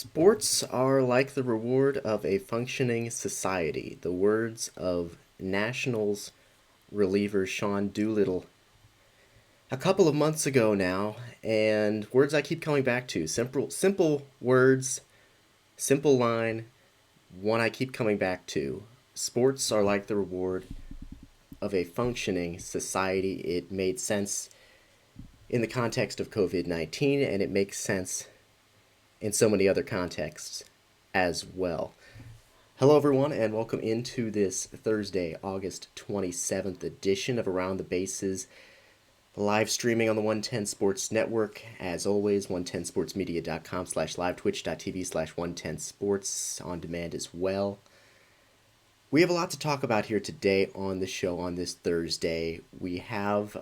Sports are like the reward of a functioning society. The words of Nationals reliever Sean Doolittle a couple of months ago now, and words I keep coming back to. Simple words, simple line, one I keep coming back to. Sports are like the reward of a functioning society. It made sense in the context of COVID-19, and it makes sense in so many other contexts as well. Hello, everyone, and welcome into this Thursday, August 27th edition of Around the Bases, live streaming on the 110 Sports Network. As always, 110sportsmedia.com/live, twitch.tv/110sports, on demand as well. We have a lot to talk about here today on the show on this Thursday. We have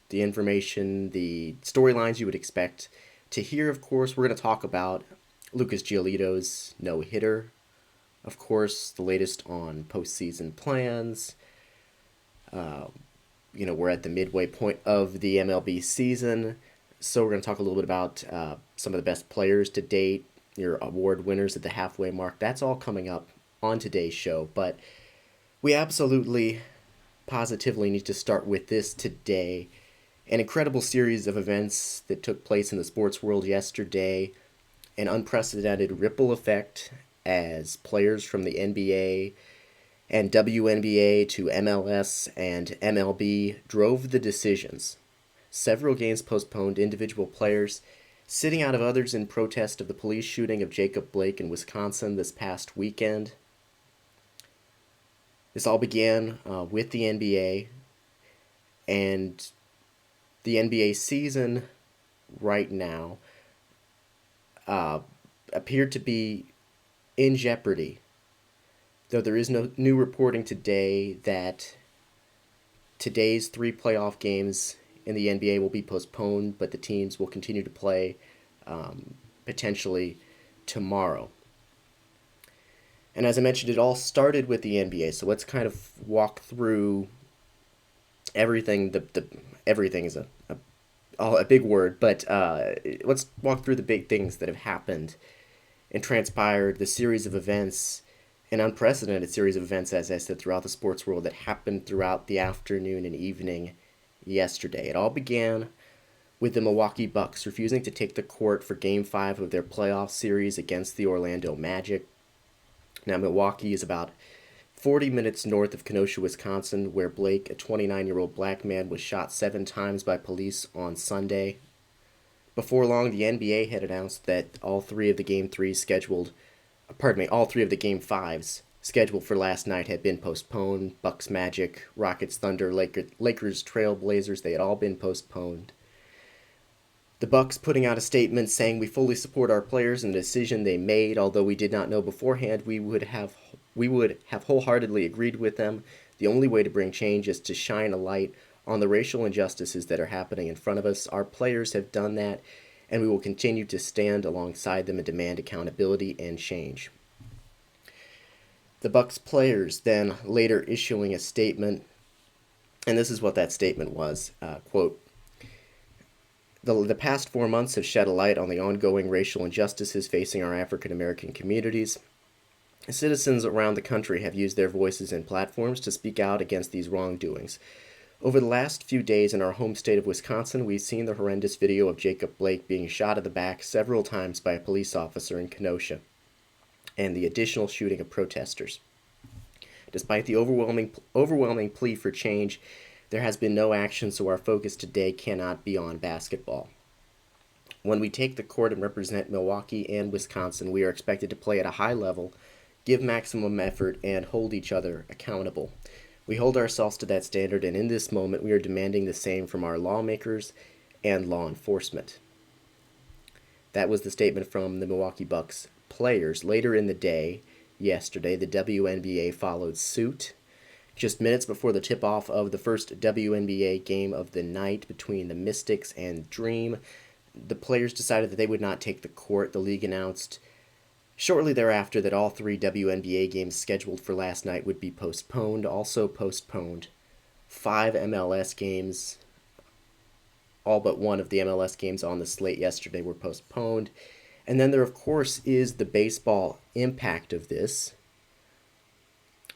the information, the storylines you would expect to hear. Of course, we're going to talk about Lucas Giolito's no-hitter. Of course, the latest on postseason plans. We're at the midway point of the MLB season, so we're going to talk a little bit about some of the best players to date, your award winners at the halfway mark. That's all coming up on today's show, but we absolutely, positively need to start with this today. An incredible series of events that took place in the sports world yesterday, an unprecedented ripple effect as players from the NBA and WNBA to MLS and MLB drove the decisions. Several games postponed, individual players sitting out of others in protest of the police shooting of Jacob Blake in Wisconsin this past weekend. This all began with the NBA, and the NBA season right now appeared to be in jeopardy, though there is no new reporting today that today's 3 playoff games in the NBA will be postponed, but the teams will continue to play potentially tomorrow. And as I mentioned, it all started with the NBA, so let's kind of walk through everything. Everything is a big word, but let's walk through the big things that have happened and transpired, the series of events, an unprecedented series of events, as I said, throughout the sports world that happened throughout the afternoon and evening yesterday. It all began with the Milwaukee Bucks refusing to take the court for Game 5 of their playoff series against the Orlando Magic. Now, Milwaukee is about 40 minutes north of Kenosha, Wisconsin, where Blake, a 29-year-old black man, was shot 7 times by police on Sunday. Before long, the NBA had announced that all three of the Game 5s scheduled for last night had been postponed. Bucks, Magic, Rockets, Thunder, Lakers, Trail Blazers, they had all been postponed. The Bucks putting out a statement saying, "We fully support our players and the decision they made. Although we did not know beforehand, we would have wholeheartedly agreed with them. The only way to bring change is to shine a light on the racial injustices that are happening in front of us. Our players have done that, and we will continue to stand alongside them and demand accountability and change." The Bucks players then later issuing a statement, and this is what that statement was, quote, The past 4 months have shed a light on the ongoing racial injustices facing our African American communities. Citizens around the country have used their voices and platforms to speak out against these wrongdoings. Over the last few days in our home state of Wisconsin, we've seen the horrendous video of Jacob Blake being shot in the back several times by a police officer in Kenosha, and the additional shooting of protesters. Despite the overwhelming plea for change, there has been no action, so our focus today cannot be on basketball. When we take the court and represent Milwaukee and Wisconsin, we are expected to play at a high level, give maximum effort, and hold each other accountable. We hold ourselves to that standard, and in this moment, we are demanding the same from our lawmakers and law enforcement. That was the statement from the Milwaukee Bucks players. Later in the day, yesterday, the WNBA followed suit. Just minutes before the tip-off of the first WNBA game of the night between the Mystics and Dream, the players decided that they would not take the court. The league announced shortly thereafter that all 3 WNBA games scheduled for last night would be postponed. Also postponed 5 MLS games. All but one of the MLS games on the slate yesterday were postponed. And then there, of course, is the baseball impact of this.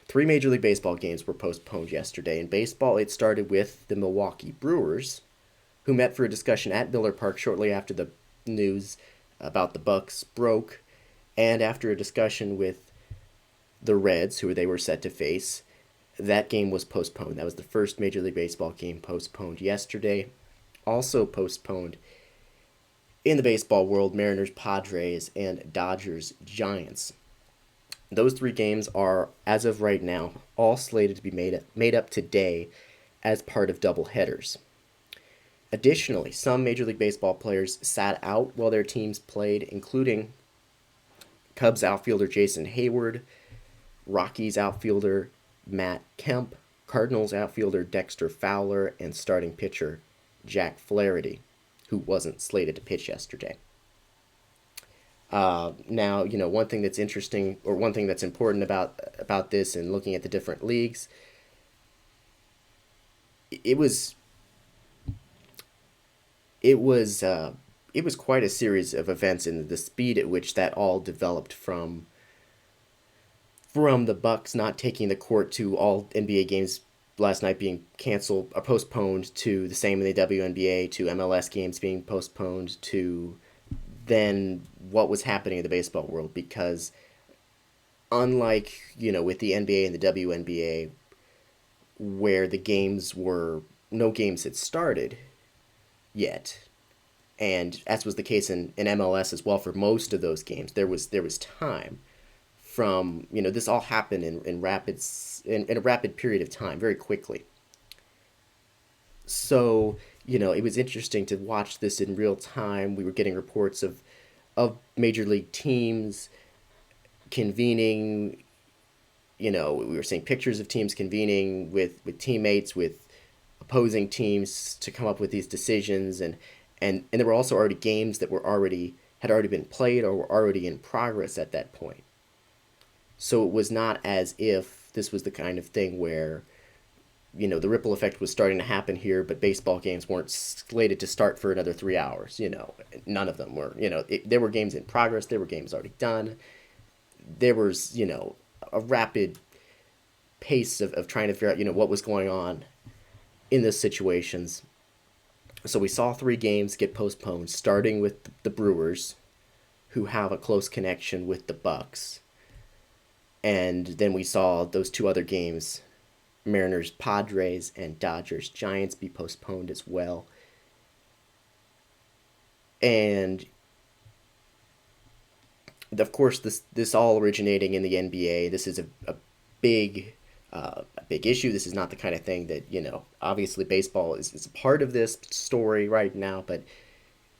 3 Major League Baseball games were postponed yesterday. In baseball, it started with the Milwaukee Brewers, who met for a discussion at Miller Park shortly after the news about the Bucks broke, and after a discussion with the Reds, who they were set to face. That game was postponed. That was the first Major League Baseball game postponed yesterday. Also postponed in the baseball world, Mariners, Padres, and Dodgers, Giants. Those 3 games are, as of right now, all slated to be made up today as part of doubleheaders. Additionally, some Major League Baseball players sat out while their teams played, including Cubs outfielder Jason Hayward, Rockies outfielder Matt Kemp, Cardinals outfielder Dexter Fowler, and starting pitcher Jack Flaherty, who wasn't slated to pitch yesterday. Now, one thing that's interesting, or one thing that's important about this and looking at the different leagues, it was quite a series of events in the speed at which that all developed from the Bucks not taking the court to all NBA games last night being canceled or postponed, to the same in the WNBA, to MLS games being postponed, to then what was happening in the baseball world. Because unlike, with the NBA and the WNBA, where no games had started yet, and as was the case in MLS as well for most of those games, there was time from, this all happened in a rapid period of time, very quickly. So, it was interesting to watch this in real time. We were getting reports of major league teams convening. We were seeing pictures of teams convening with teammates, with opposing teams, to come up with these decisions, and there were also already games that had already been played or were already in progress at that point. So it was not as if this was the kind of thing where, the ripple effect was starting to happen here, but baseball games weren't slated to start for another 3 hours. None of them were. There were games in progress. There were games already done. There was, a rapid pace of trying to figure out, what was going on in those situations. So we saw 3 games get postponed, starting with the Brewers, who have a close connection with the Bucks. And then we saw those 2 other games, Mariners, Padres, and Dodgers, Giants, be postponed as well. And of course, this all originating in the NBA. This is a big issue. This is not the kind of thing that, obviously baseball is a part of this story right now, but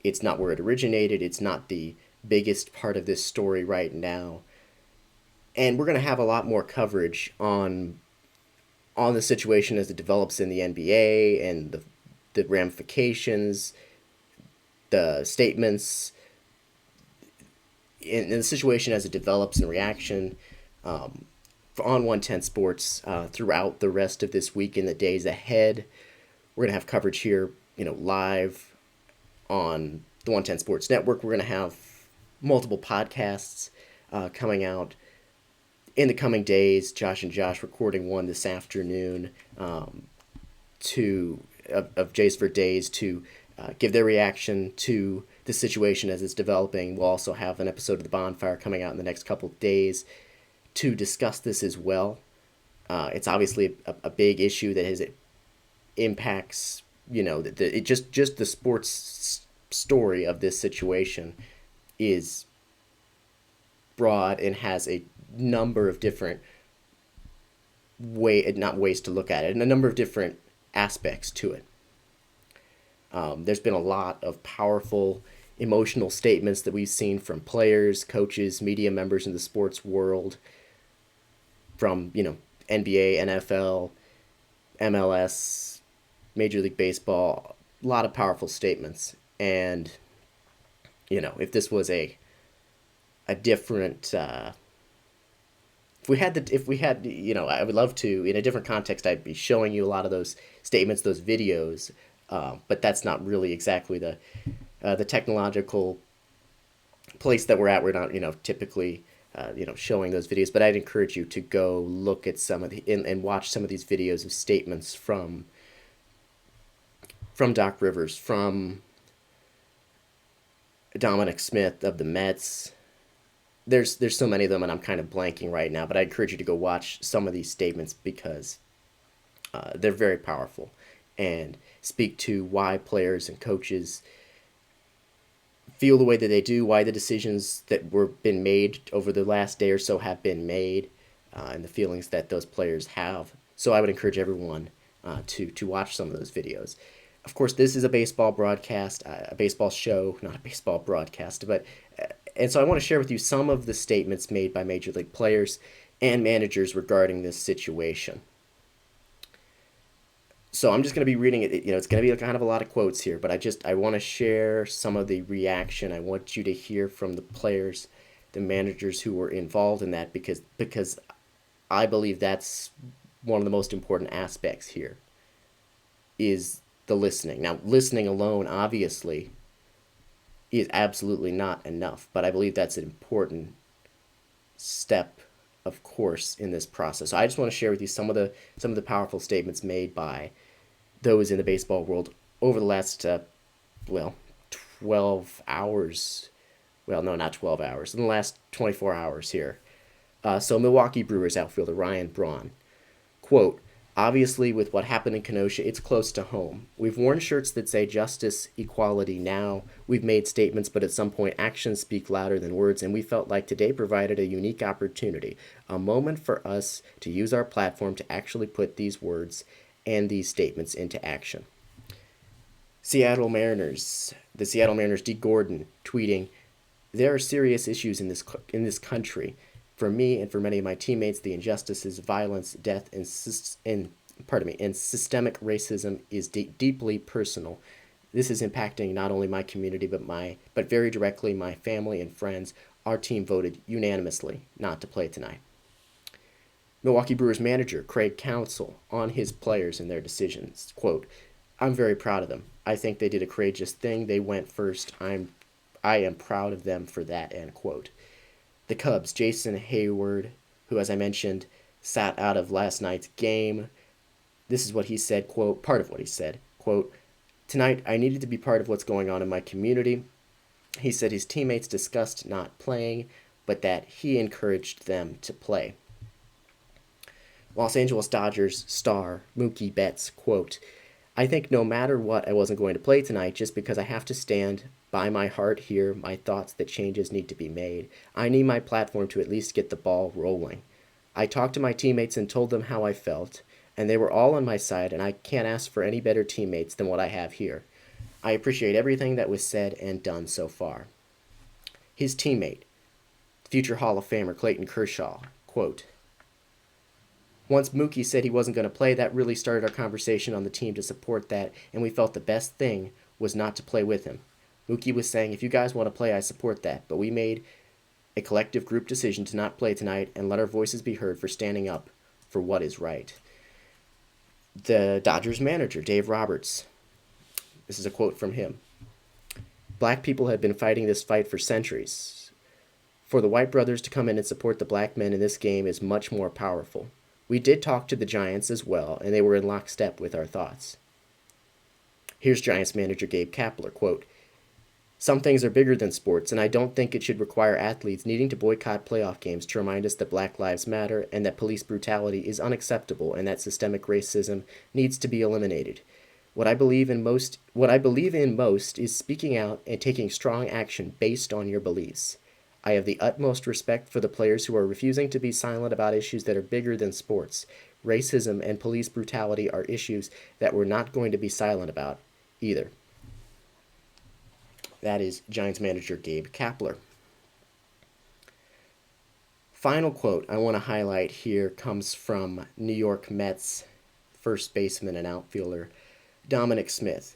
it's not where it originated. It's not the biggest part of this story right now. And we're going to have a lot more coverage on the situation as it develops in the NBA, and the ramifications, the statements, in the situation as it develops in reaction, on 110 Sports throughout the rest of this week and the days ahead. We're going to have coverage here, live on the 110 Sports Network. We're going to have multiple podcasts coming out in the coming days. Josh and Josh recording one this afternoon of Jays for Days to give their reaction to the situation as it's developing. We'll also have an episode of The Bonfire coming out in the next couple of days to discuss this as well. It's obviously a big issue that impacts, just the sports story of this situation is broad and has a number of different not ways to look at it, and a number of different aspects to it. There's been a lot of powerful emotional statements that we've seen from players, coaches, media members in the sports world, from, NBA, NFL, MLS, Major League Baseball, a lot of powerful statements. And, if this was a different, if we had, I would love to, in a different context, I'd be showing you a lot of those statements, those videos, but that's not really exactly the technological place that we're at, we're not, typically, showing those videos, but I'd encourage you to go look at some of the and watch some of these videos of statements from Doc Rivers, from Dominic Smith of the Mets. There's so many of them, and I'm kind of blanking right now, but I encourage you to go watch some of these statements because they're very powerful and speak to why players and coaches feel the way that they do, why the decisions that were been made over the last day or so have been made, and the feelings that those players have. So I would encourage everyone to watch some of those videos. Of course, this is a baseball broadcast, a baseball show, not a baseball broadcast, but and so I want to share with you some of the statements made by major league players and managers regarding this situation. So I'm just going to be reading it. It's going to be kind of a lot of quotes here, but I want to share some of the reaction. I want you to hear from the players, the managers who were involved in that, because I believe that's one of the most important aspects here is the listening. Now, listening alone obviously is absolutely not enough, but I believe that's an important step, of course, in this process. So I just want to share with you some of the powerful statements made by those in the baseball world over the last 12 hours. Well, no, not 12 hours. In the last 24 hours here. So Milwaukee Brewers outfielder Ryan Braun, quote, obviously with what happened in Kenosha, it's close to home. We've worn shirts that say justice, equality now. We've made statements, but at some point actions speak louder than words, and we felt like today provided a unique opportunity, a moment for us to use our platform to actually put these words and these statements into action. The Seattle Mariners, D. Gordon, tweeting, there are serious issues in this country. For me and for many of my teammates, the injustices, violence, death, and systemic racism is deeply personal. This is impacting not only my community but very directly my family and friends. Our team voted unanimously not to play tonight. Milwaukee Brewers manager Craig Counsell on his players and their decisions, quote, I'm very proud of them. I think they did a courageous thing. They went first. I am proud of them for that, end quote. The Cubs, Jason Hayward, who, as I mentioned, sat out of last night's game. This is what he said, quote, part of what he said, quote, tonight I needed to be part of what's going on in my community. He said his teammates discussed not playing, but that he encouraged them to play. Los Angeles Dodgers star Mookie Betts, quote, I think no matter what, I wasn't going to play tonight just because I have to stand by my heart here, my thoughts that changes need to be made. I need my platform to at least get the ball rolling. I talked to my teammates and told them how I felt, and they were all on my side, and I can't ask for any better teammates than what I have here. I appreciate everything that was said and done so far. His teammate, future Hall of Famer Clayton Kershaw, quote, once Mookie said he wasn't going to play, that really started our conversation on the team to support that, and we felt the best thing was not to play with him. Mookie was saying, if you guys want to play, I support that, but we made a collective group decision to not play tonight and let our voices be heard for standing up for what is right. The Dodgers manager, Dave Roberts, this is a quote from him. Black people have been fighting this fight for centuries. For the white brothers to come in and support the black men in this game is much more powerful. We did talk to the Giants as well, and they were in lockstep with our thoughts. Here's Giants manager Gabe Kapler, quote, some things are bigger than sports, and I don't think it should require athletes needing to boycott playoff games to remind us that Black Lives Matter and that police brutality is unacceptable and that systemic racism needs to be eliminated. What I believe in most is speaking out and taking strong action based on your beliefs. I have the utmost respect for the players who are refusing to be silent about issues that are bigger than sports. Racism and police brutality are issues that we're not going to be silent about either. That is Giants manager Gabe Kapler. Final quote I want to highlight here comes from New York Mets first baseman and outfielder Dominic Smith.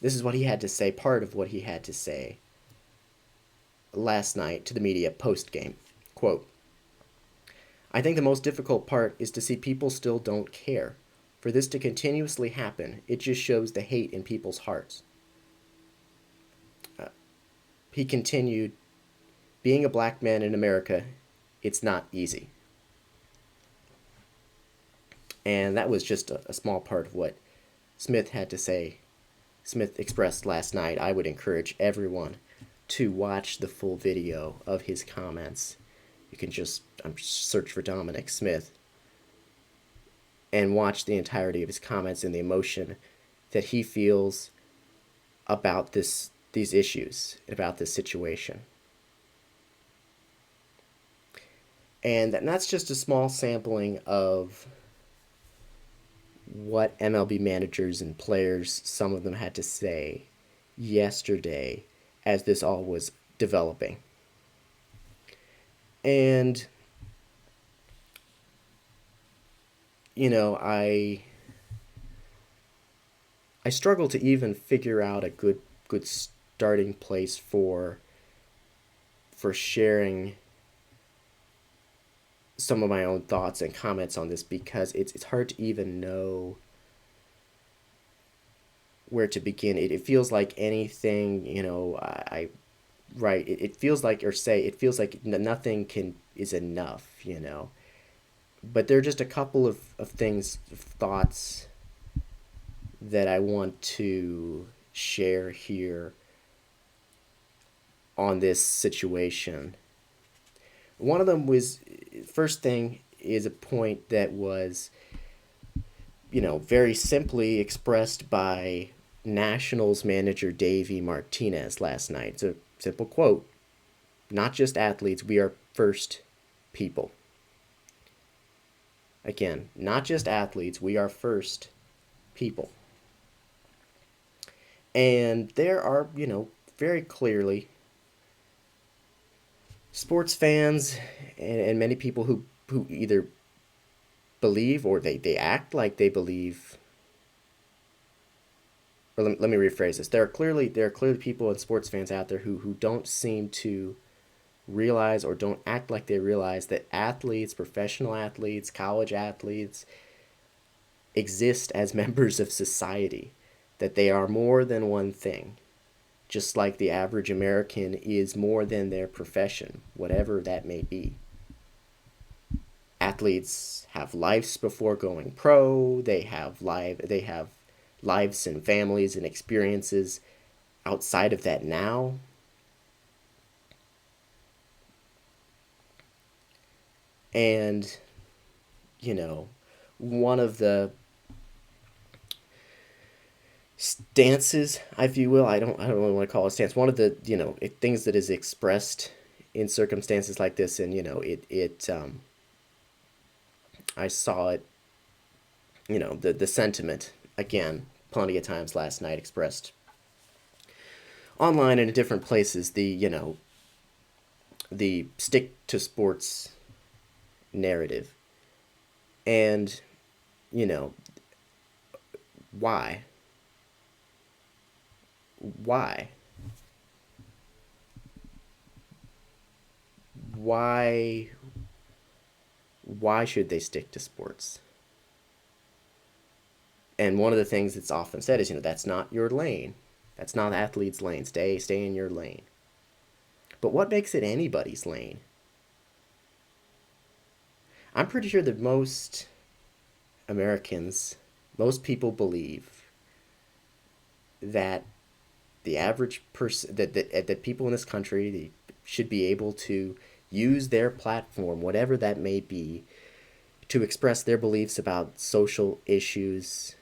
This is what he had to say, part of what he had to say last night to the media post-game. Quote, I think the most difficult part is to see people still don't care. For this to continuously happen, it just shows the hate in people's hearts. he continued, being a black man in America, it's not easy. And that was just a small part of what Smith had to say. Smith expressed last night. I would encourage everyone to watch the full video of his comments. You can just search for Dominic Smith and watch the entirety of his comments and the emotion that he feels about these issues, about this situation. And that's just a small sampling of what MLB managers and players, some of them, had to say yesterday as this all was developing. And, I struggle to even figure out a good starting place for sharing some of my own thoughts and comments on this, because it's hard to even know where to begin. It feels like anything, it feels like, it feels like nothing is enough, But there are just a couple of things, thoughts that I want to share here on this situation. One of them was, first thing is a point that was, very simply expressed by Nationals manager Davey Martinez last night. It's a simple quote: "Not just athletes, we are first people." Again, not just athletes, we are first people. And there are, very clearly sports fans and many people who either believe or they act like they believe. Or let me rephrase this. There are clearly people and sports fans out there who don't seem to realize or don't act like they realize that athletes, professional athletes, college athletes, exist as members of society, that they are more than one thing. Just like the average American is more than their profession, whatever that may be. Athletes have lives before going pro. They have lives and families and experiences outside of that now. And, one of the stances, if you will, I don't really want to call it a stance. One of the, things that is expressed in circumstances like this, and, I saw it, the sentiment, again, plenty of times last night expressed online and in different places, the stick to sports narrative. And, why? Why? Why should they stick to sports? And one of the things that's often said is, that's not your lane. That's not the athlete's lane. Stay in your lane. But what makes it anybody's lane? I'm pretty sure that most Americans, most people believe that the average person, that people in this country should be able to use their platform, whatever that may be, to express their beliefs about social issues,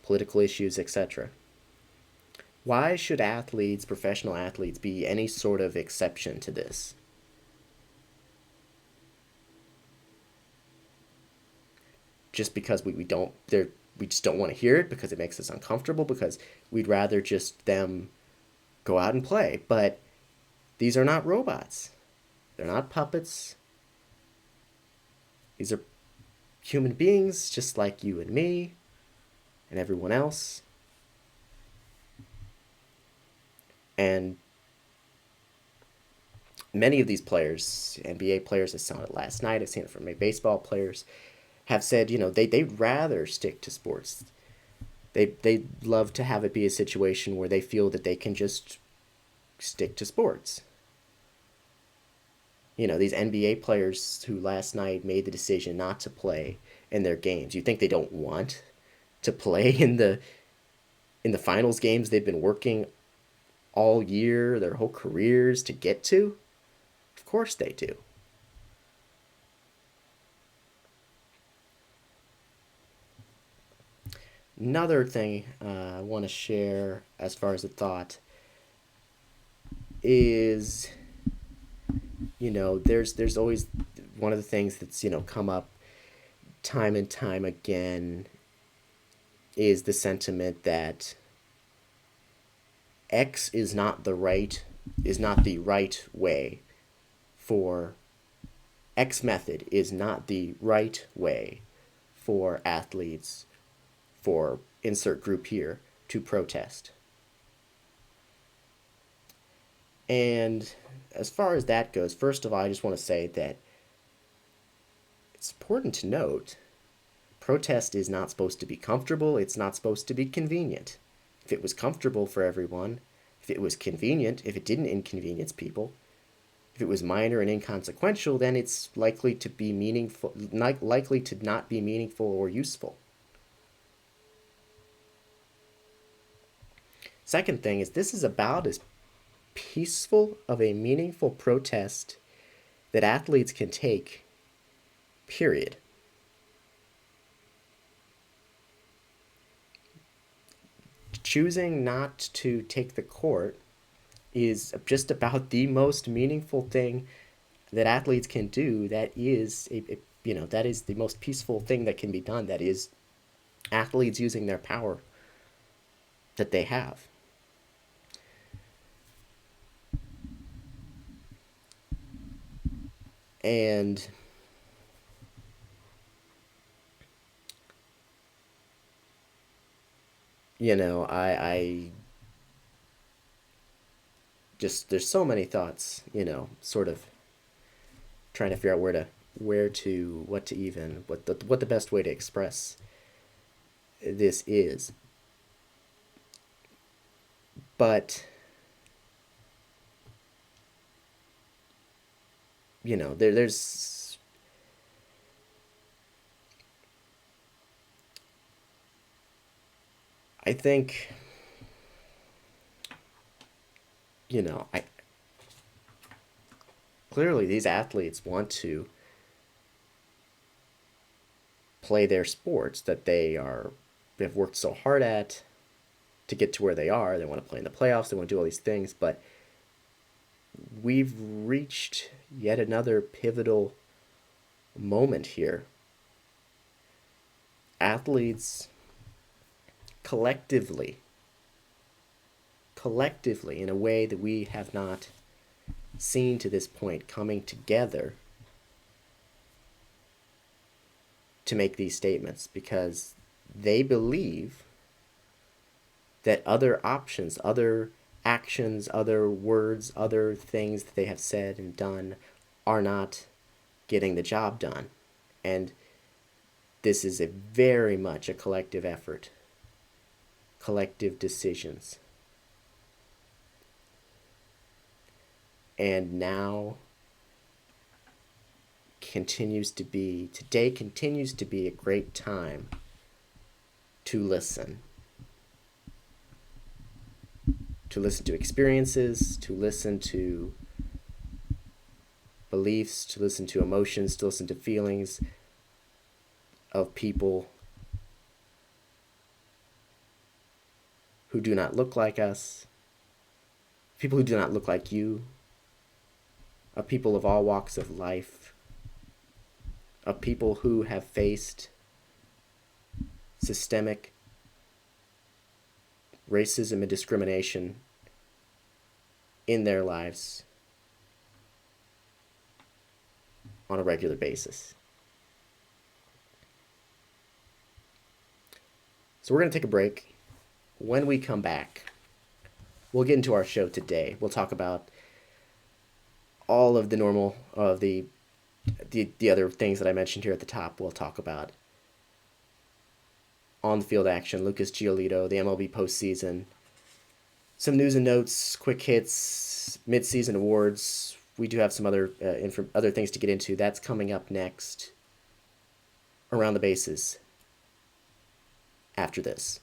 political issues, etc. Why should athletes, professional athletes, be any sort of exception to this? Just because we just don't want to hear it, because it makes us uncomfortable, because we'd rather just them go out and play. But these are not robots. They're not puppets. These are human beings just like you and me and everyone else. And many of these players, NBA players, I saw it last night, I've seen it from baseball players, have said, they'd rather stick to sports. They'd love to have it be a situation where they feel that they can just stick to sports. You know, these NBA players who last night made the decision not to play in their games. You think they don't want to play in the finals games they've been working all year, their whole careers to get to? Of course they do. Another thing I want to share as far as a thought is, there's always one of the things that's, come up time and time again is the sentiment that X is not the right way for X method is not the right way for athletes, for insert group here, to protest. And as far as that goes, first of all, I just want to say that it's important to note protest is not supposed to be comfortable, it's not supposed to be convenient. If it was comfortable for everyone, if it was convenient, if it didn't inconvenience people, if it was minor and inconsequential, then it's likely to be meaningful, likely to not be meaningful or useful. Second thing is, this is about as peaceful of a meaningful protest that athletes can take, period. Choosing not to take the court is just about the most meaningful thing that athletes can do. That is that is the most peaceful thing that can be done. That is athletes using their power that they have. And I just, there's so many thoughts, sort of trying to figure out what the best way to express this is. But there's I think I clearly these athletes want to play their sports that they've worked so hard at to get to where they are. They want to play in the playoffs, they want to do all these things, but we've reached yet another pivotal moment here. Athletes collectively, in a way that we have not seen to this point, coming together to make these statements because they believe that other options, other actions, other words, other things that they have said and done are not getting the job done. And this is very much a collective effort, collective decisions. And now today continues to be a great time to listen to experiences, to listen to beliefs, to listen to emotions, to listen to feelings of people who do not look like us, people who do not look like you, of people of all walks of life, of people who have faced systemic racism and discrimination in their lives on a regular basis. So we're going to take a break. When we come back, we'll get into our show today. We'll talk about all of the normal of the other things that I mentioned here at the top. We'll talk about on the field action, Lucas Giolito, the MLB postseason, some news and notes, quick hits, mid-season awards. We do have some other things to get into. That's coming up next. Around the bases. After this.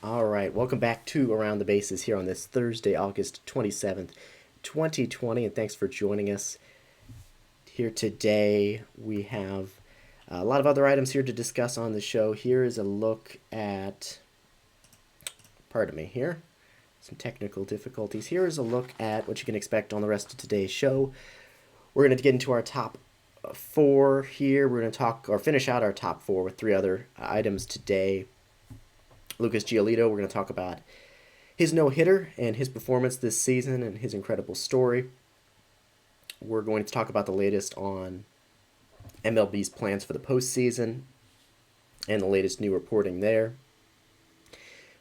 All right, welcome back to Around the Bases here on this Thursday, August 27th, 2020, and thanks for joining us here today. We have a lot of other items here to discuss on the show. Here is a look at, pardon me here, some technical difficulties. Here is a look at what you can expect on the rest of today's show. We're going to get into our top four here. We're going to talk or finish out our top four with three other items today. Lucas Giolito, we're going to talk about his no-hitter and his performance this season and his incredible story. We're going to talk about the latest on MLB's plans for the postseason and the latest new reporting there.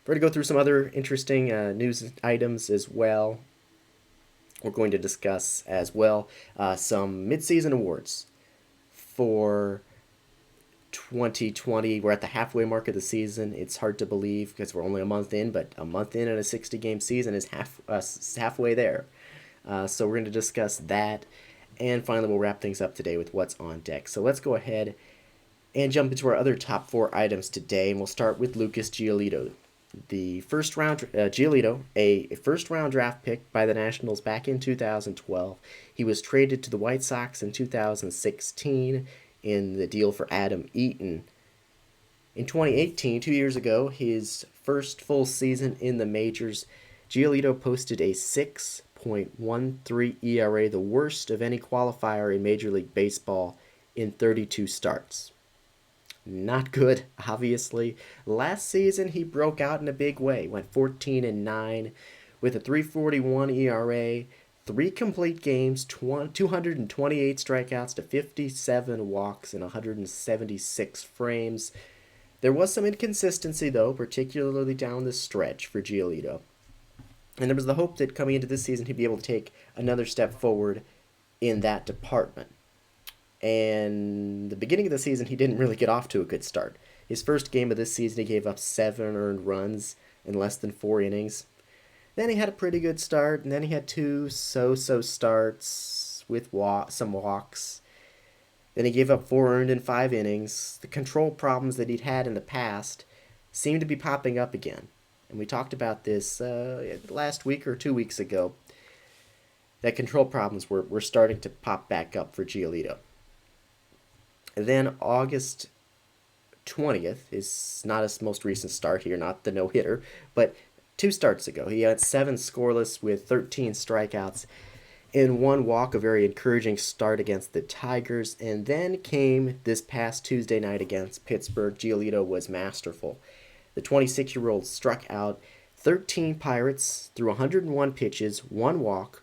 We're going to go through some other interesting news items as well. We're going to discuss as well some mid-season awards for 2020. We're at the halfway mark of the season. It's hard to believe because we're only a month in, but a month in and a 60-game season is halfway there. So we're going to discuss that. And finally, we'll wrap things up today with what's on deck. So let's go ahead and jump into our other top four items today. And we'll start with Lucas Giolito. The first round, Giolito, a first round draft pick by the Nationals back in 2012. He was traded to the White Sox in 2016 in the deal for Adam Eaton. In 2018, 2 years ago, his first full season in the majors, Giolito posted a 6.13 ERA, the worst of any qualifier in Major League Baseball, in 32 starts. Not good, obviously. Last season, he broke out in a big way, went 14-9 with a 3.41 ERA, 3 complete games, 228 strikeouts to 57 walks and 176 frames. There was some inconsistency, though, particularly down the stretch for Giolito. And there was the hope that coming into this season he'd be able to take another step forward in that department. And the beginning of the season, he didn't really get off to a good start. His first game of this season, he gave up 7 earned runs in less than 4 innings. Then he had a pretty good start, and then he had 2 so-so starts with some walks. Then he gave up 4 earned in 5 innings. The control problems that he'd had in the past seem to be popping up again. And we talked about this last week or 2 weeks ago, that control problems were starting to pop back up for Giolito. And then August 20th is not his most recent start here, not the no-hitter, but 2 starts ago. He had 7 scoreless with 13 strikeouts and 1 walk, a very encouraging start against the Tigers. And then came this past Tuesday night against Pittsburgh. Giolito was masterful. The 26-year-old struck out 13 Pirates through 101 pitches, 1 walk,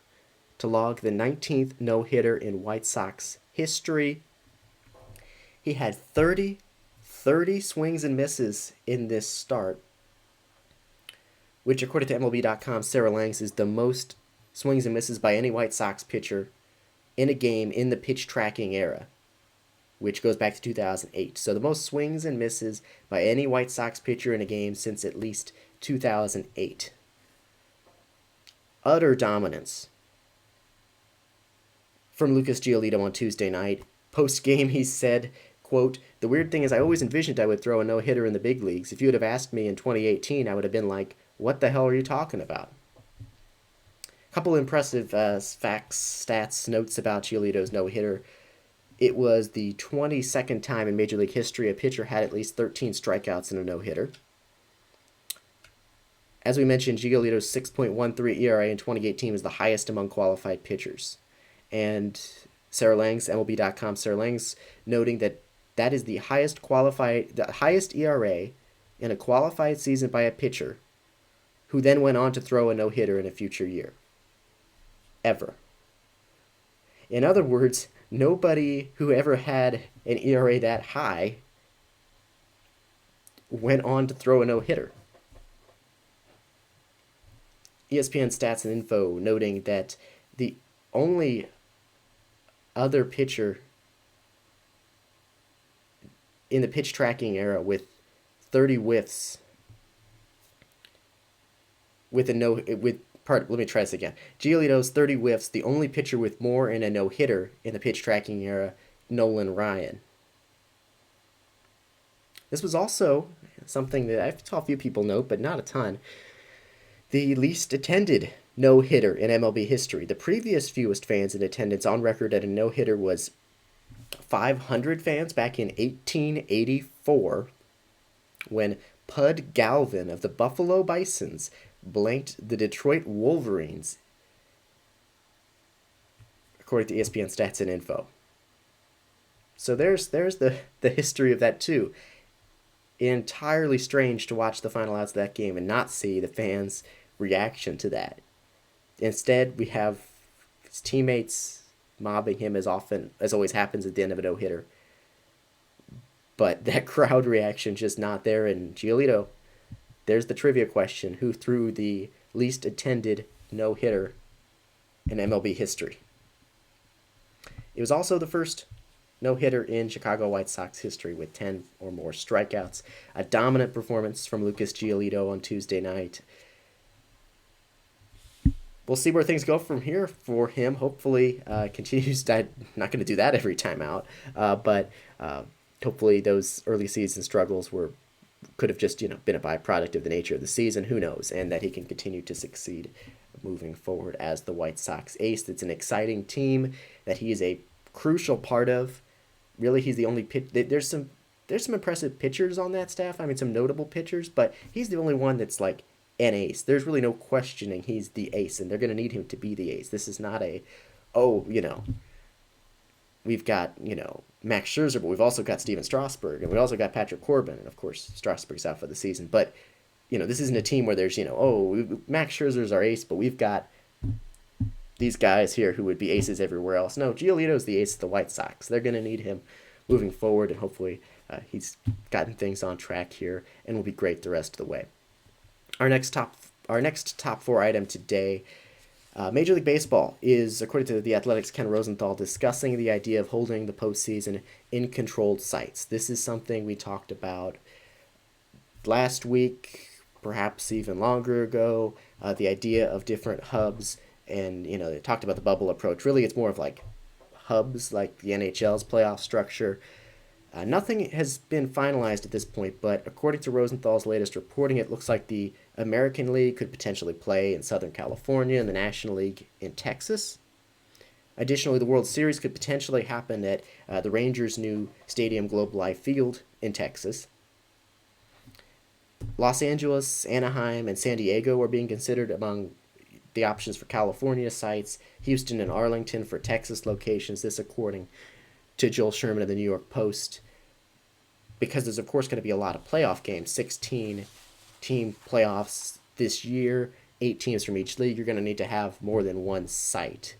to log the 19th no-hitter in White Sox history. He had 30 swings and misses in this start, which according to MLB.com, Sarah Langs is the most swings and misses by any White Sox pitcher in a game in the pitch tracking era, which goes back to 2008. So the most swings and misses by any White Sox pitcher in a game since at least 2008. Utter dominance from Lucas Giolito on Tuesday night. Post-game, he said, quote, "The weird thing is I always envisioned I would throw a no-hitter in the big leagues. If you would have asked me in 2018, I would have been like, what the hell are you talking about?" A couple impressive facts, stats, notes about Giolito's no-hitter. It was the 22nd time in Major League history a pitcher had at least 13 strikeouts in a no-hitter. As we mentioned, Giolito's 6.13 ERA in 2018 was the highest among qualified pitchers. And Sarah Langs, MLB.com, Sarah Langs, noting that is the highest ERA in a qualified season by a pitcher who then went on to throw a no-hitter in a future year. Ever. In other words, nobody who ever had an ERA that high went on to throw a no-hitter. ESPN Stats and Info noting that the only other pitcher in the pitch tracking era with 30 whiffs let me try this again. Giolito's 30 whiffs, the only pitcher with more in a no-hitter in the pitch tracking era, Nolan Ryan. This was also something that I saw a few people note, but not a ton. The least attended no-hitter in MLB history. The previous fewest fans in attendance on record at a no-hitter was 500 fans back in 1884 when Pud Galvin of the Buffalo Bisons blanked the Detroit Wolverines, according to ESPN Stats and Info. So there's the history of that too. Entirely strange to watch the final outs of that game and not see the fans' reaction to that. Instead, we have his teammates mobbing him as always happens at the end of a no-hitter. But that crowd reaction just not there. And Giolito, there's the trivia question: who threw the least attended no-hitter in MLB history? It was also the first no-hitter in Chicago White Sox history with 10 or more strikeouts. A dominant performance from Lucas Giolito on Tuesday night. We'll see where things go from here for him. Hopefully, continues. Not going to do that every time out, but hopefully those early season struggles were could have just, been a byproduct of the nature of the season. Who knows? And that he can continue to succeed moving forward as the White Sox ace. It's an exciting team that he is a crucial part of. Really, he's the only pitch. There's some impressive pitchers on that staff. I mean, some notable pitchers, but he's the only one that's like an ace. There's really no questioning he's the ace, and they're going to need him to be the ace. This is not a, oh, we've got, Max Scherzer, but we've also got Steven Strasburg, and we also got Patrick Corbin, and of course, Strasburg's out for the season. But, this isn't a team where there's, Max Scherzer's our ace, but we've got these guys here who would be aces everywhere else. No, Giolito's the ace of the White Sox. They're going to need him moving forward, and hopefully he's gotten things on track here and will be great the rest of the way. Our next top four item today, Major League Baseball is, according to The Athletic's Ken Rosenthal, discussing the idea of holding the postseason in controlled sites. This is something we talked about last week, perhaps even longer ago, the idea of different hubs, and, they talked about the bubble approach. Really, it's more of like hubs, like the NHL's playoff structure. Nothing has been finalized at this point, but according to Rosenthal's latest reporting, it looks like the American League could potentially play in Southern California and the National League in Texas. Additionally, the World Series could potentially happen at the Rangers' new stadium, Globe Life Field, in Texas. Los Angeles, Anaheim, and San Diego are being considered among the options for California sites. Houston and Arlington for Texas locations, this according to Joel Sherman of the New York Post. Because there's, of course, going to be a lot of playoff games, 16-team playoffs this year, 8 teams from each league. You're going to need to have more than one site.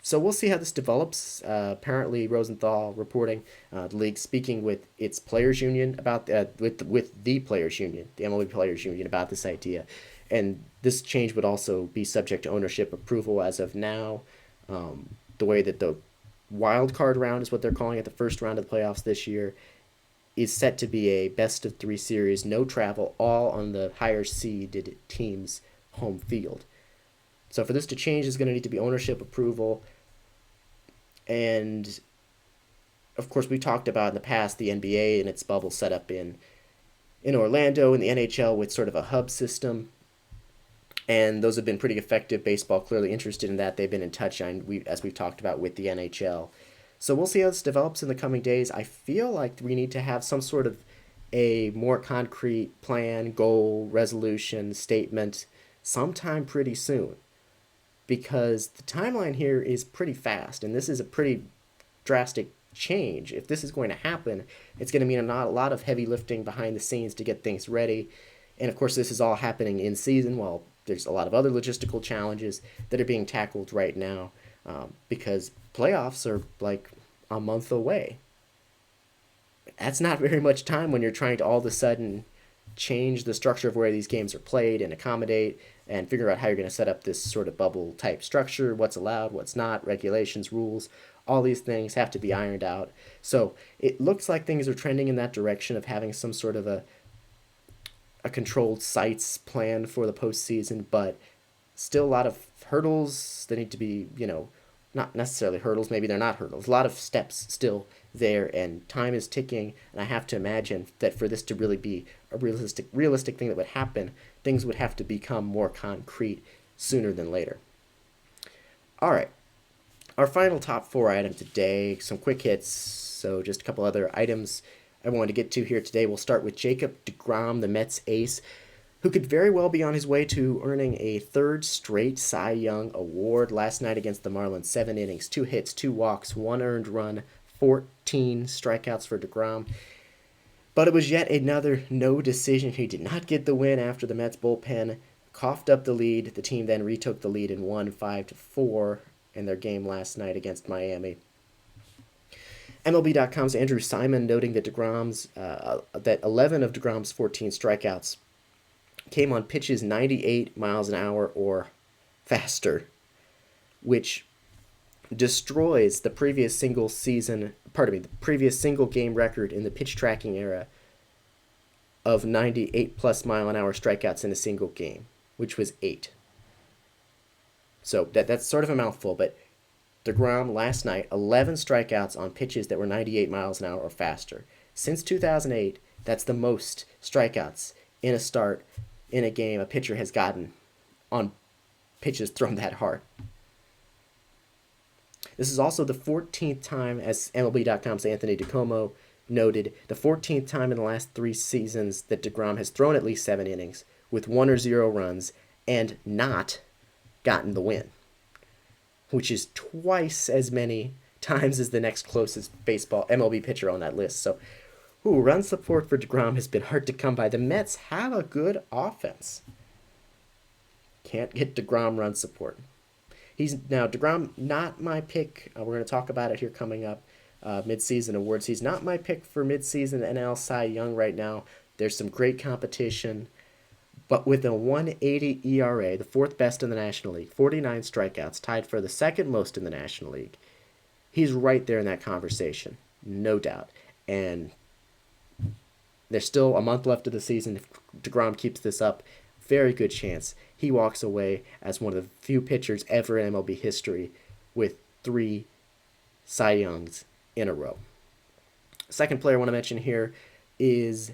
So we'll see how this develops. Apparently, Rosenthal reporting the league speaking with its players' union about with the players' union, the MLB players' union, about this idea, and this change would also be subject to ownership approval as of now. The way that the wild card round is what they're calling it, the first round of the playoffs this year, is set to be a best of 3 series, no travel, all on the higher seeded team's home field. So for this to change, there's going to need to be ownership approval. And, of course, we talked about in the past the NBA and its bubble set up in Orlando, and the NHL with sort of a hub system. And those have been pretty effective. Baseball clearly interested in that. They've been in touch, as we've talked about, with the NHL. So we'll see how this develops in the coming days. I feel like we need to have some sort of a more concrete plan, goal, resolution, statement sometime pretty soon. Because the timeline here is pretty fast, and this is a pretty drastic change. If this is going to happen, it's going to mean a lot of heavy lifting behind the scenes to get things ready. And of course, this is all happening in season while there's a lot of other logistical challenges that are being tackled right now because playoffs are like a month away. That's not very much time when you're trying to all of a sudden change the structure of where these games are played and accommodate and figure out how you're going to set up this sort of bubble type structure, what's allowed, what's not, regulations, rules. All these things have to be ironed out. So it looks like things are trending in that direction of having some sort of a controlled sites plan for the postseason, but still a lot of hurdles that need to be, not necessarily hurdles, maybe they're not hurdles. A lot of steps still there, and time is ticking, and I have to imagine that for this to really be a realistic thing that would happen, things would have to become more concrete sooner than later. All right. Our final top 4 item today, some quick hits, so just a couple other items I wanted to get to here today. We'll start with Jacob deGrom, the Mets ace, who could very well be on his way to earning a 3rd straight Cy Young award. Last night against the Marlins, 7 innings, 2 hits, 2 walks, 1 earned run, 14 strikeouts for deGrom. But it was yet another no decision. He did not get the win after the Mets bullpen coughed up the lead. The team then retook the lead and won 5-4 in their game last night against Miami. MLB.com's Andrew Simon noting that that 11 of deGrom's 14 strikeouts came on pitches 98 miles an hour or faster, which destroys the previous single game record in the pitch tracking era of 98 plus mile an hour strikeouts in a single game, which was 8. So that's sort of a mouthful, but deGrom last night, 11 strikeouts on pitches that were 98 miles an hour or faster. Since 2008, that's the most strikeouts in a start in a game a pitcher has gotten on pitches thrown that hard. This is also the 14th time, as MLB.com's Anthony DiComo noted, the 14th time in the last 3 seasons that DeGrom has thrown at least 7 innings with 1 or 0 runs and not gotten the win, which is twice as many times as the next closest baseball MLB pitcher on that list. So, run support for DeGrom has been hard to come by. The Mets have a good offense. Can't get DeGrom run support. Now DeGrom, not my pick. We're going to talk about it here coming up. Mid-Season Awards. He's not my pick for mid-season NL Cy Young right now. There's some great competition. But with a 1.80 ERA, the 4th best in the National League, 49 strikeouts, tied for the 2nd most in the National League, he's right there in that conversation, no doubt. And there's still a month left of the season. If DeGrom keeps this up, very good chance he walks away as one of the few pitchers ever in MLB history with 3 Cy Youngs in a row. Second player I want to mention here is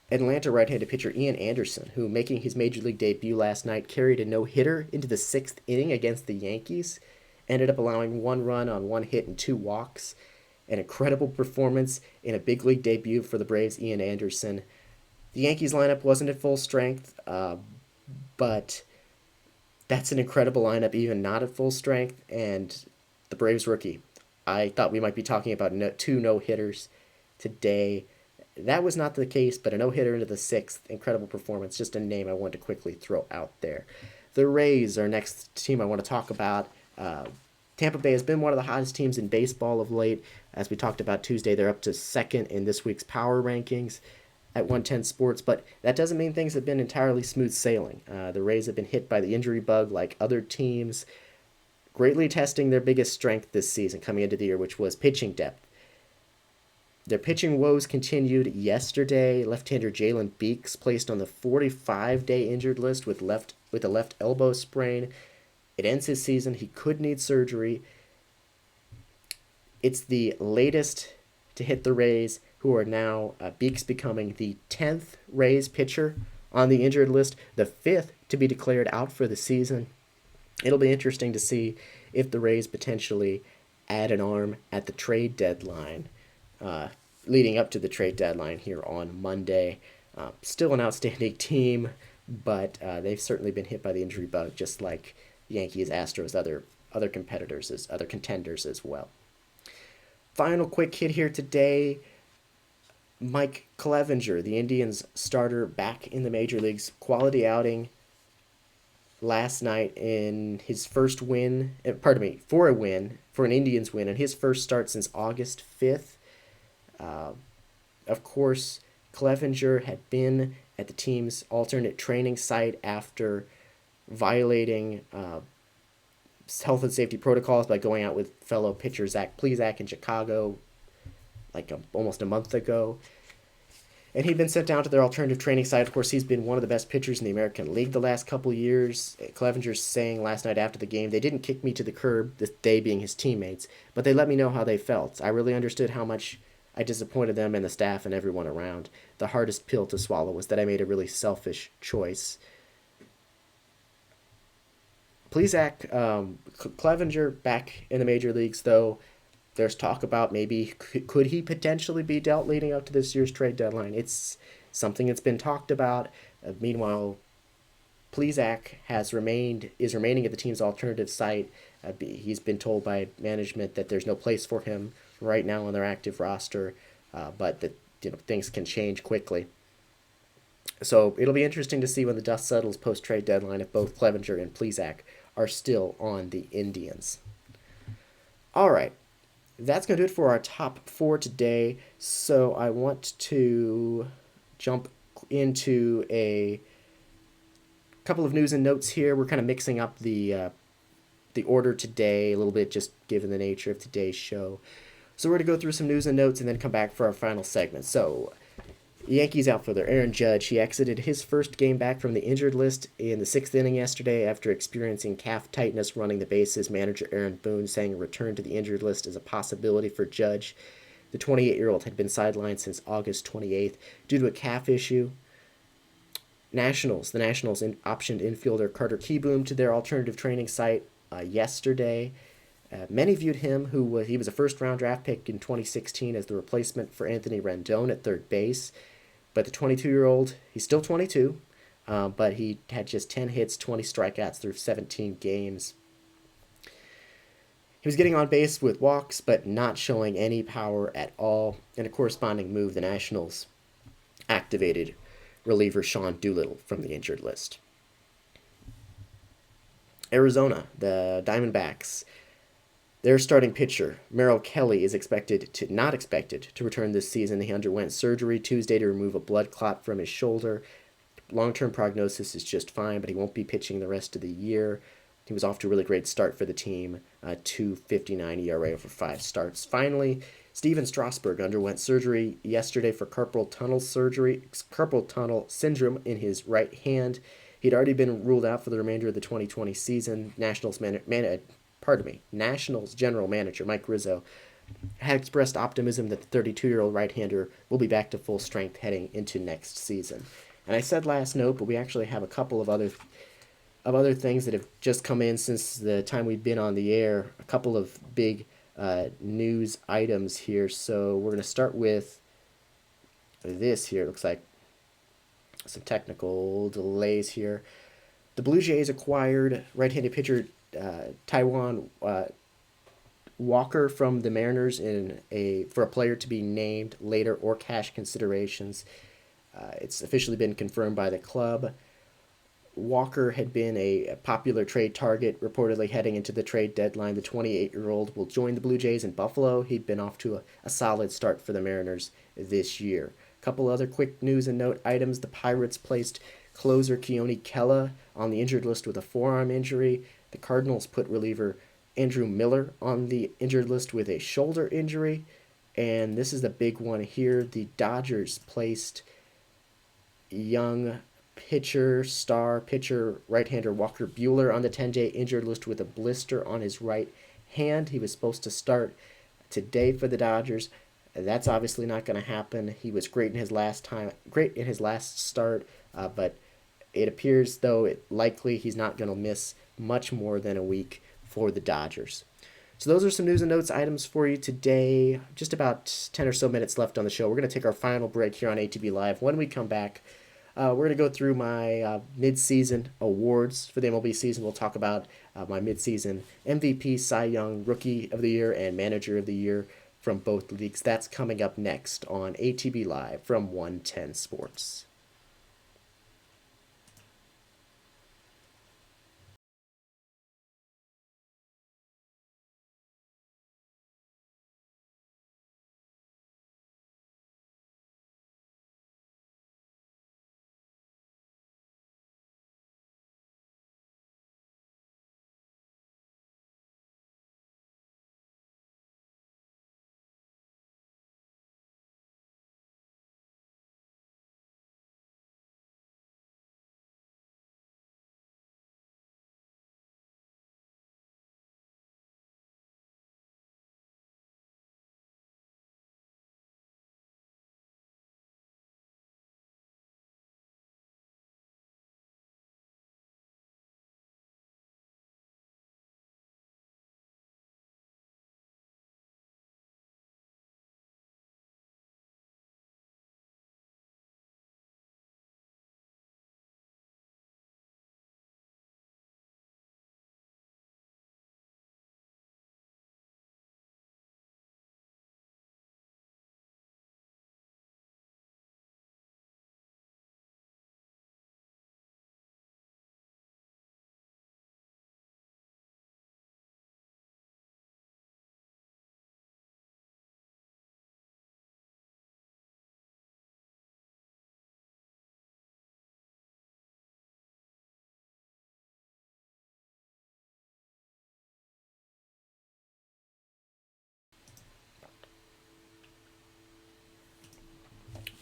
Atlanta right-handed pitcher Ian Anderson, who, making his Major League debut last night, carried a no-hitter into the 6th inning against the Yankees, ended up allowing 1 run on 1 hit and 2 walks. An incredible performance in a big league debut for the Braves' Ian Anderson. The Yankees lineup wasn't at full strength, but that's an incredible lineup, even not at full strength, and the Braves rookie. I thought we might be talking about 2 no-hitters today. That was not the case, but a no-hitter into the 6th, incredible performance, just a name I wanted to quickly throw out there. The Rays are next team I want to talk about. Tampa Bay has been one of the hottest teams in baseball of late. As we talked about Tuesday, they're up to 2nd in this week's power rankings at 110 Sports, but that doesn't mean things have been entirely smooth sailing. The Rays have been hit by the injury bug like other teams, greatly testing their biggest strength this season coming into the year, which was pitching depth. Their pitching woes continued yesterday. Left-hander Jalen Beeks placed on the 45-day injured list with a left elbow sprain. It ends his season. He could need surgery. It's the latest to hit the Rays, who are now Beeks becoming the 10th Rays pitcher on the injured list, the 5th to be declared out for the season. It'll be interesting to see if the Rays potentially add an arm at the trade deadline, leading up to the trade deadline here on Monday. Still an outstanding team, but they've certainly been hit by the injury bug, just like Yankees, Astros, other competitors, other contenders as well. Final quick hit here today. Mike Clevenger, the Indians starter, back in the major leagues. Quality outing last night in his first win, for an Indians win, and his first start since August 5th. Of course, Clevenger had been at the team's alternate training site after violating health and safety protocols by going out with fellow pitcher Zach Plesac in Chicago almost a month ago. And he'd been sent down to their alternative training site. Of course, he's been one of the best pitchers in the American League the last couple of years. Clevenger's saying last night after the game, they didn't kick me to the curb, they being his teammates, but they let me know how they felt. I really understood how much I disappointed them and the staff and everyone around. The hardest pill to swallow was that I made a really selfish choice. Plesac, Clevenger back in the major leagues, though. There's talk about maybe could he potentially be dealt leading up to this year's trade deadline. It's something that's been talked about. Meanwhile, Plesac is remaining at the team's alternative site. He's been told by management that there's no place for him right now on their active roster, but that things can change quickly. So it'll be interesting to see when the dust settles post-trade deadline if both Clevenger and Plesac are still on the Indians. All right, that's going to do it for our top 4 today. So I want to jump into a couple of news and notes here. We're kind of mixing up the order today a little bit, just given the nature of today's show. So we're going to go through some news and notes and then come back for our final segment. So Yankees outfielder Aaron Judge, he exited his first game back from the injured list in the 6th inning yesterday after experiencing calf tightness running the bases. Manager Aaron Boone saying a return to the injured list is a possibility for Judge. The 28-year-old had been sidelined since August 28th due to a calf issue. The Nationals optioned infielder Carter Kieboom to their alternative training site yesterday. Many viewed him, he was a first-round draft pick in 2016, as the replacement for Anthony Rendon at third base. But the 22-year-old, he's still 22, but he had just 10 hits, 20 strikeouts through 17 games. He was getting on base with walks, but not showing any power at all. In a corresponding move, the Nationals activated reliever Sean Doolittle from the injured list. Arizona, the Diamondbacks, their starting pitcher, Merrill Kelly, is not expected to return this season. He underwent surgery Tuesday to remove a blood clot from his shoulder. Long-term prognosis is just fine, but he won't be pitching the rest of the year. He was off to a really great start for the team, 2.59 ERA over 5 starts. Finally, Steven Strasburg underwent surgery yesterday for carpal tunnel syndrome in his right hand. He'd already been ruled out for the remainder of the 2020 season. Nationals general manager Mike Rizzo had expressed optimism that the 32-year-old right-hander will be back to full strength heading into next season. And I said last note, but we actually have a couple of other things that have just come in since the time we've been on the air. A couple of big news items here. So we're going to start with this here. It looks like some technical delays here. The Blue Jays acquired right-handed pitcher Taijuan Walker from the Mariners for a player to be named later, or cash considerations. It's officially been confirmed by the club. Walker had been a popular trade target, reportedly heading into the trade deadline. The 28-year-old will join the Blue Jays in Buffalo. He'd been off to a solid start for the Mariners this year. A couple other quick news and note items. The Pirates placed closer Keone Kela on the injured list with a forearm injury. The Cardinals put reliever Andrew Miller on the injured list with a shoulder injury. And this is the big one here. The Dodgers placed young star pitcher, right-hander Walker Buehler on the 10-day injured list with a blister on his right hand. He was supposed to start today for the Dodgers. That's obviously not going to happen. He was great in his last start, but it appears likely he's not going to miss much more than a week for the Dodgers. So those are some news and notes items for you today. Just about 10 or so minutes left on the show. We're going to take our final break here on ATB Live. When we come back, we're going to go through my mid-season awards for the MLB season. We'll talk about my mid-season MVP, Cy Young, Rookie of the Year, and Manager of the Year from both leagues. That's coming up next on ATB Live from 110 Sports.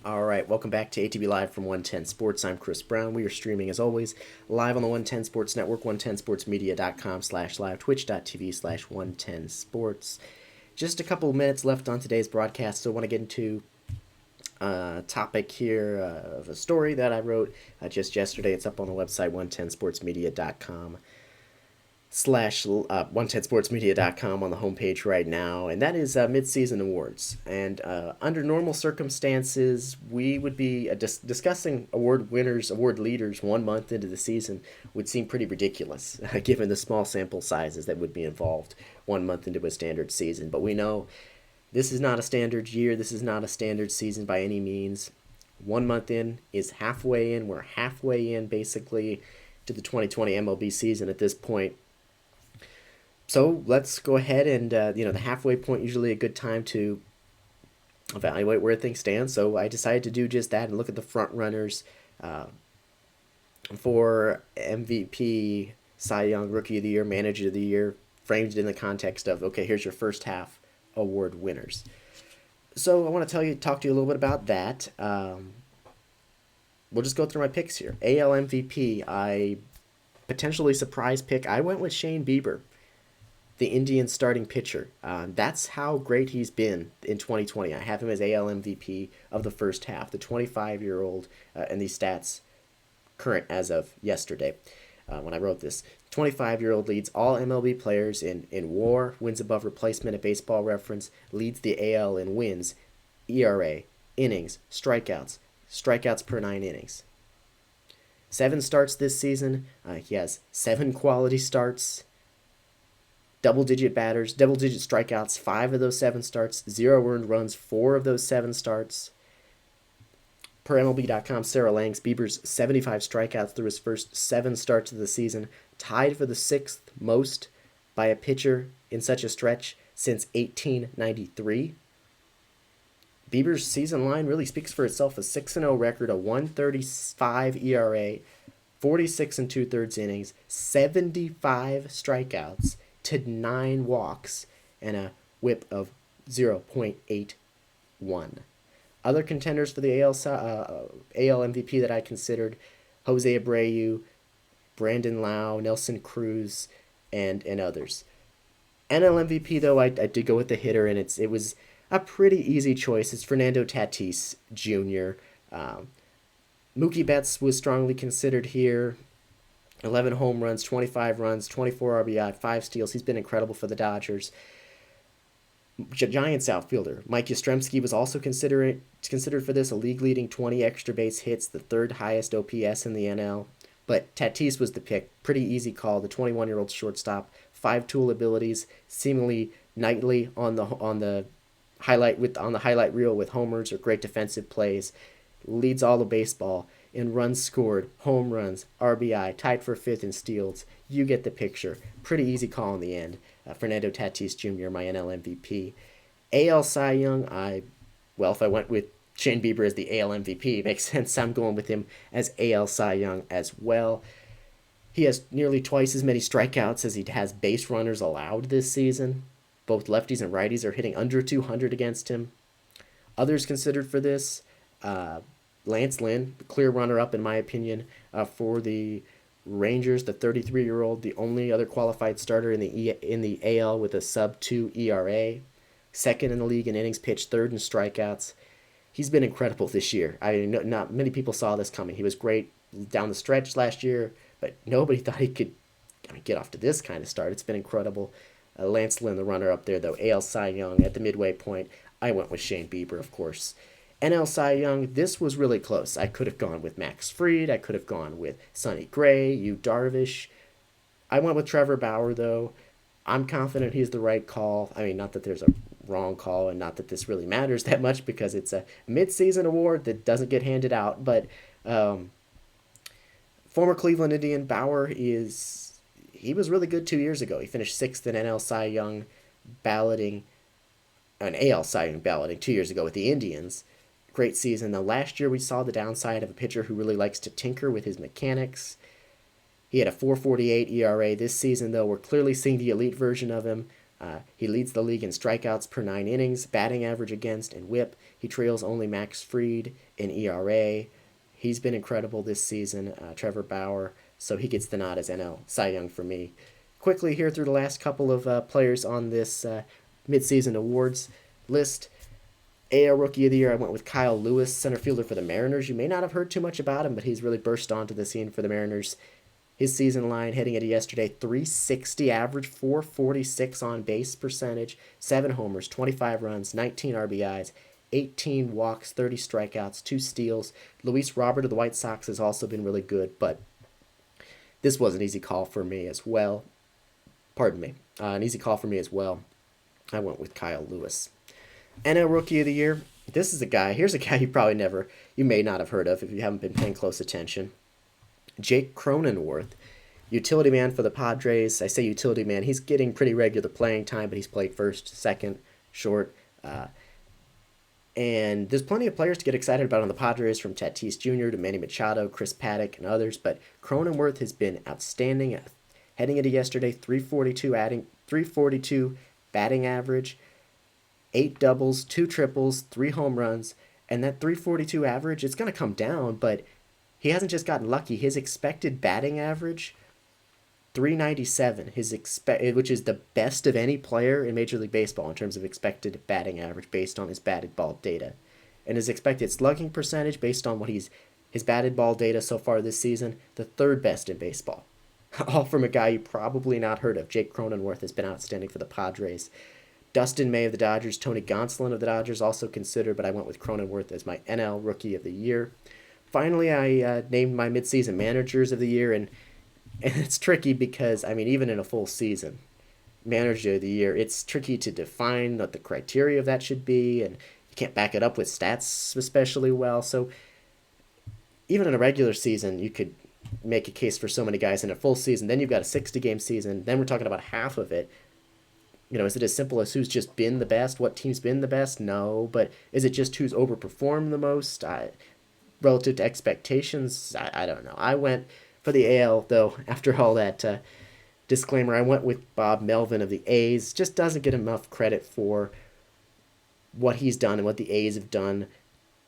All right, welcome back to ATB Live from 110 Sports. I'm Chris Brown. We are streaming, as always, live on the 110 Sports Network, 110sportsmedia.com/live, twitch.tv/110sports. Just a couple of minutes left on today's broadcast, so I want to get into a topic here of a story that I wrote just yesterday. It's up on the website 110sportsmedia.com slash 110sportsmedia.com on the homepage right now, and that is Mid-Season Awards. And under normal circumstances, we would be discussing award winners, award leaders 1 month into the season would seem pretty ridiculous, given the small sample sizes that would be involved 1 month into a standard season. But we know this is not a standard year, this is not a standard season by any means. 1 month in is halfway in. We're halfway in, basically, to the 2020 MLB season at this point. So let's go ahead and, the halfway point usually a good time to evaluate where things stand. So I decided to do just that and look at the front runners for MVP, Cy Young, Rookie of the Year, Manager of the Year, framed in the context of, okay, here's your first half award winners. So I want to talk to you a little bit about that. We'll just go through my picks here. AL MVP, I potentially surprise pick. I went with Shane Bieber, the Indians starting pitcher. That's how great he's been in 2020. I have him as AL MVP of the first half, the 25-year-old, and these stats current as of yesterday when I wrote this. 25-year-old leads all MLB players in WAR, wins above replacement at Baseball Reference, leads the AL in wins, ERA, innings, strikeouts per 9 innings. 7 starts this season. He has 7 quality starts. Double-digit batters, double-digit strikeouts, 5 of those 7 starts, 0 earned runs, 4 of those 7 starts. Per MLB.com, Sarah Langs, Bieber's 75 strikeouts through his first 7 starts of the season, tied for the 6th most by a pitcher in such a stretch since 1893. Bieber's season line really speaks for itself. A 6-0 record, a 1.35 ERA, 46 2/3 innings, 75 strikeouts to 9 walks, and a whip of 0.81. Other contenders for the AL MVP that I considered: Jose Abreu, Brandon Lau, Nelson Cruz, and others. NL MVP, though, I did go with the hitter, and it was a pretty easy choice. It's Fernando Tatis Jr. Mookie Betts was strongly considered here. 11 home runs, 25 runs, 24 RBI, 5 steals. He's been incredible for the Dodgers. Giants outfielder Mike Yastrzemski was also considered for this, a league-leading 20 extra base hits, the 3rd highest OPS in the NL. But Tatis was the pick. Pretty easy call. The 21-year-old shortstop, 5-tool abilities, seemingly nightly on the highlight reel with homers or great defensive plays. Leads all of baseball in runs scored, home runs, RBI, tied for 5th in steals. You get the picture. Pretty easy call in the end. Fernando Tatis Jr., my NL MVP. AL Cy Young, if I went with Shane Bieber as the AL MVP, it makes sense. I'm going with him as AL Cy Young as well. He has nearly twice as many strikeouts as he has base runners allowed this season. Both lefties and righties are hitting under 200 against him. Others considered for this: Lance Lynn, the clear runner-up in my opinion, for the Rangers, the 33-year-old, the only other qualified starter in the AL with a sub-2 ERA, 2nd in the league in innings pitched, 3rd in strikeouts. He's been incredible this year. Not many people saw this coming. He was great down the stretch last year, but nobody thought he could get off to this kind of start. It's been incredible. Lance Lynn, the runner-up there, though. AL Cy Young at the midway point. I went with Shane Bieber, of course. NL Cy Young, this was really close. I could have gone with Max Fried. I could have gone with Sonny Gray, Yu Darvish. I went with Trevor Bauer, though. I'm confident he's the right call. Not that there's a wrong call, and not that this really matters that much because it's a mid-season award that doesn't get handed out. But former Cleveland Indian Bauer he was really good 2 years ago. He finished 6th in NL Cy Young balloting, an AL Cy Young balloting 2 years ago with the Indians. Great season. Now, last year we saw the downside of a pitcher who really likes to tinker with his mechanics. He had a 4.48 ERA. This season, though, we're clearly seeing the elite version of him. He leads the league in strikeouts per 9 innings, batting average against, and whip. He trails only Max Fried in ERA. He's been incredible this season, Trevor Bauer, so he gets the nod as NL Cy Young for me. Quickly here through the last couple of players on this Mid-Season Awards list. AL Rookie of the Year, I went with Kyle Lewis, center fielder for the Mariners. You may not have heard too much about him, but he's really burst onto the scene for the Mariners. His season line heading into yesterday, 360 average, 446 on base percentage, 7 homers, 25 runs, 19 RBIs, 18 walks, 30 strikeouts, 2 steals. Luis Robert of the White Sox has also been really good, but this was an easy call for me as well. Pardon me. An easy call for me as well. I went with Kyle Lewis. NL Rookie of the Year. Here's a guy you may not have heard of if you haven't been paying close attention. Jake Cronenworth, utility man for the Padres. I say utility man. He's getting pretty regular playing time, but he's played first, second, short. And there's plenty of players to get excited about on the Padres, from Tatis Jr. to Manny Machado, Chris Paddock, and others. But Cronenworth has been outstanding. Heading into yesterday, 342 batting average, 8 doubles, 2 triples, 3 home runs, and that 342 average, it's going to come down, but he hasn't just gotten lucky. His expected batting average, 397, which is the best of any player in Major League Baseball in terms of expected batting average based on his batted ball data. And his expected slugging percentage based on his batted ball data so far this season, the 3rd best in baseball. All from a guy you probably not heard of. Jake Cronenworth has been outstanding for the Padres. Dustin May of the Dodgers, Tony Gonsolin of the Dodgers also considered, but I went with Cronenworth as my NL Rookie of the Year. Finally, I named my midseason managers of the year, and it's tricky because, even in a full season, manager of the year, it's tricky to define what the criteria of that should be, and you can't back it up with stats especially well. So even in a regular season, you could make a case for so many guys. In a full season, then you've got a 60-game season, then we're talking about half of it. Is it as simple as who's just been the best, what team's been the best? No, but is it just who's overperformed the most relative to expectations? I don't know. I went for the AL, though, after all that disclaimer. I went with Bob Melvin of the A's. Just doesn't get enough credit for what he's done and what the A's have done.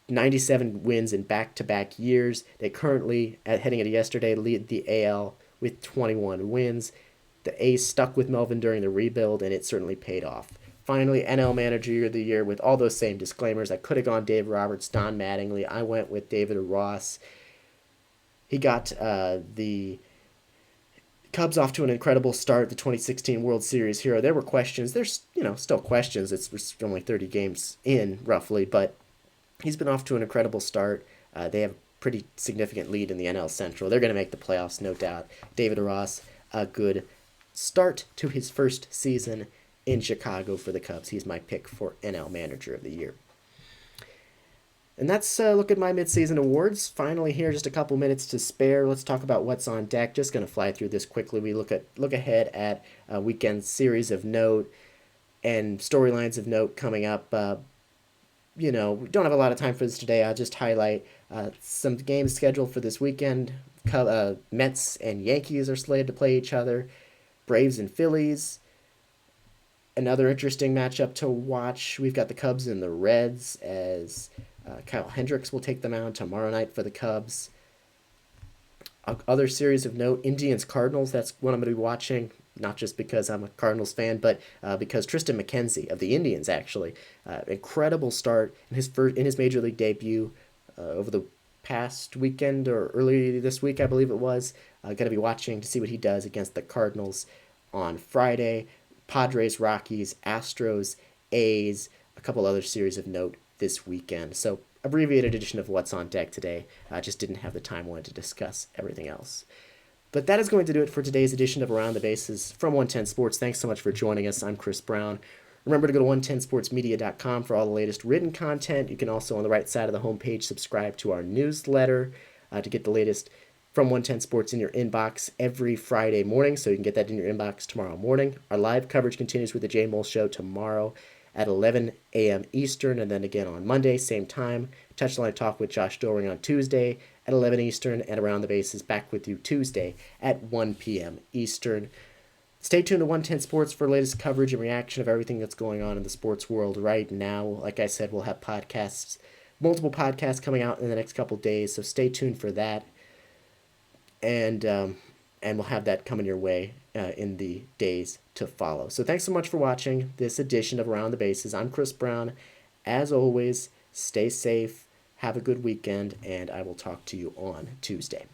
97 wins in back-to-back years. They currently, heading into yesterday, lead the AL with 21 wins. The A's stuck with Melvin during the rebuild, and it certainly paid off. Finally, NL Manager of the Year, with all those same disclaimers. I could have gone Dave Roberts, Don Mattingly. I went with David Ross. He got the Cubs off to an incredible start, the 2016 World Series hero. There were questions. There's, still questions. It's only 30 games in, roughly, but he's been off to an incredible start. They have a pretty significant lead in the NL Central. They're going to make the playoffs, no doubt. David Ross, a good start to his first season in Chicago for the Cubs. He's my pick for NL Manager of the Year. And that's a look at my midseason awards. Finally here, just a couple minutes to spare. Let's talk about what's on deck. Just going to fly through this quickly. We look ahead at a weekend series of note and storylines of note coming up. We don't have a lot of time for this today. I'll just highlight some games scheduled for this weekend. Mets and Yankees are slated to play each other. Braves and Phillies. Another interesting matchup to watch. We've got the Cubs and the Reds, as Kyle Hendricks will take the mound tomorrow night for the Cubs. Other series of note, Indians-Cardinals. That's what I'm going to be watching, not just because I'm a Cardinals fan, but because Tristan McKenzie of the Indians, actually. Incredible start in his Major League debut over the past weekend, or early this week, I believe it was. Going to be watching to see what he does against the Cardinals on Friday. Padres, Rockies, Astros, A's, a couple other series of note this weekend. So, abbreviated edition of What's on Deck today. I just didn't have the time wanted to discuss everything else. But that is going to do it for today's edition of Around the Bases from 110 Sports. Thanks so much for joining us. I'm Chris Brown. Remember to go to 110sportsmedia.com for all the latest written content. You can also, on the right side of the homepage, subscribe to our newsletter to get the latest from 110 Sports in your inbox every Friday morning, so you can get that in your inbox tomorrow morning. Our live coverage continues with the Jay Mole Show tomorrow at 11 a.m. Eastern, and then again on Monday, same time. Touchline Talk with Josh Doring on Tuesday at 11 Eastern, and Around the Bases back with you Tuesday at 1 p.m. Eastern. Stay tuned to 110 Sports for latest coverage and reaction of everything that's going on in the sports world right now. Like I said, we'll have multiple podcasts coming out in the next couple days, so stay tuned for that. And we'll have that coming your way in the days to follow. So thanks so much for watching this edition of Around the Bases. I'm Chris Brown. As always, stay safe, have a good weekend, and I will talk to you on Tuesday.